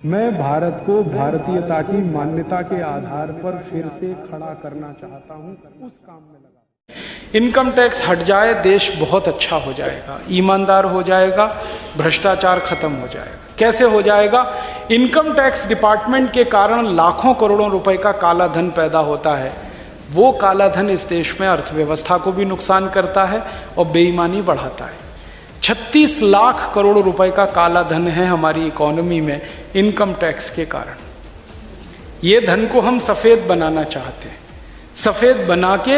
मैं भारत को भारतीयता की मान्यता के आधार पर फिर से खड़ा करना चाहता हूं, उस काम में लगा। इनकम टैक्स हट जाए, देश बहुत अच्छा हो जाएगा, ईमानदार हो जाएगा, भ्रष्टाचार खत्म हो जाएगा। कैसे हो जाएगा? इनकम टैक्स डिपार्टमेंट के कारण लाखों करोड़ों रुपए का काला धन पैदा होता है। वो काला धन इस देश में अर्थव्यवस्था को भी नुकसान करता है और बेईमानी बढ़ाता है। 36 लाख करोड़ रुपए का काला धन है हमारी इकोनॉमी में इनकम टैक्स के कारण। ये धन को हम सफेद बनाना चाहते हैं, सफेद बना के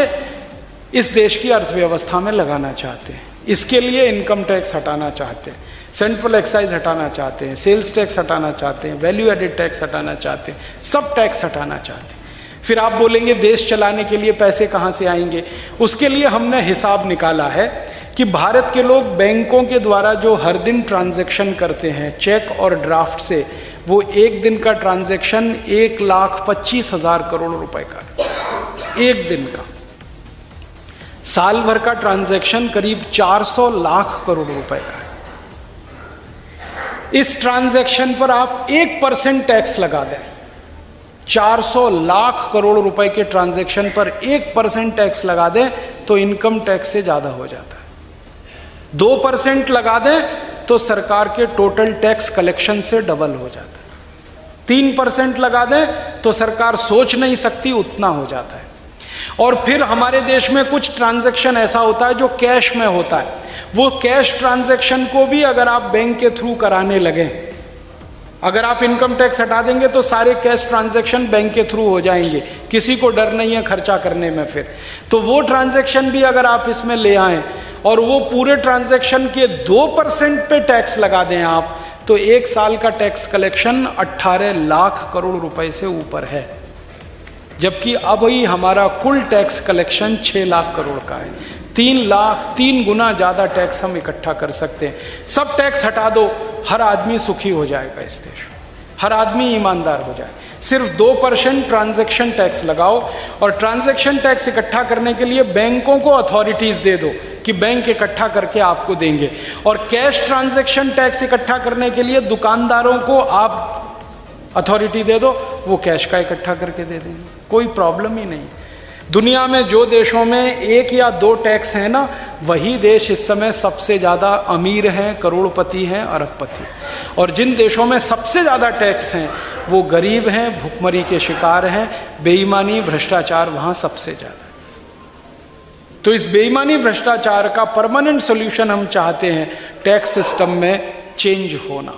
इस देश की अर्थव्यवस्था में लगाना चाहते हैं। इसके लिए इनकम टैक्स हटाना चाहते हैं, सेंट्रल एक्साइज हटाना चाहते हैं, सेल्स टैक्स हटाना चाहते हैं, वैल्यू एडेड टैक्स हटाना चाहते हैं, सब टैक्स हटाना चाहते हैं। फिर आप बोलेंगे देश चलाने के लिए पैसे कहाँ से आएंगे? उसके लिए हमने हिसाब निकाला है कि भारत के लोग बैंकों के द्वारा जो हर दिन ट्रांजैक्शन करते हैं चेक और ड्राफ्ट से, वो एक दिन का ट्रांजैक्शन 1,25,000 करोड़ रुपए का है, एक दिन का। साल भर का ट्रांजैक्शन करीब 400 लाख करोड़ रुपए का है। इस ट्रांजैक्शन पर आप 1% टैक्स लगा दें, 400 लाख करोड़ रुपए के ट्रांजैक्शन पर 1% टैक्स लगा दें तो इनकम टैक्स से ज्यादा हो जाता है। 2% लगा दें तो सरकार के टोटल टैक्स कलेक्शन से डबल हो जाता है। 3% लगा दें तो सरकार सोच नहीं सकती उतना हो जाता है। और फिर हमारे देश में कुछ ट्रांजैक्शन ऐसा होता है जो कैश में होता है। वो कैश ट्रांजैक्शन को भी अगर आप बैंक के थ्रू कराने लगे, अगर आप इनकम टैक्स हटा देंगे तो सारे कैश ट्रांजैक्शन बैंक के थ्रू हो जाएंगे, किसी को डर नहीं है खर्चा करने में। फिर तो वो ट्रांजैक्शन भी अगर आप इसमें ले आएं और वो पूरे ट्रांजैक्शन के 2% पे टैक्स लगा दें आप, तो एक साल का टैक्स कलेक्शन 18 लाख करोड़ रुपए से ऊपर है। जबकि अब ही हमारा कुल टैक्स कलेक्शन 6 लाख करोड़ का है। 3 गुना ज्यादा टैक्स हम इकट्ठा कर सकते हैं। सब टैक्स हटा दो, हर आदमी सुखी हो जाएगा इस देश में, हर आदमी ईमानदार हो जाए। सिर्फ 2% ट्रांजैक्शन टैक्स लगाओ और ट्रांजैक्शन टैक्स इकट्ठा करने के लिए बैंकों को अथॉरिटीज दे दो कि बैंक इकट्ठा करके आपको देंगे। और कैश ट्रांजैक्शन टैक्स इकट्ठा करने के लिए दुकानदारों को आप अथॉरिटी दे दो, वो कैश का इकट्ठा करके दे देंगे, कोई प्रॉब्लम ही नहीं। दुनिया में जो देशों में 1 या 2 टैक्स हैं ना, वही देश इस समय सबसे ज़्यादा अमीर हैं, करोड़पति हैं, अरबपति। और जिन देशों में सबसे ज़्यादा टैक्स हैं वो गरीब हैं, भुखमरी के शिकार हैं, बेईमानी भ्रष्टाचार वहाँ सबसे ज़्यादा। तो इस बेईमानी भ्रष्टाचार का परमानेंट सोल्यूशन हम चाहते हैं टैक्स सिस्टम में चेंज होना।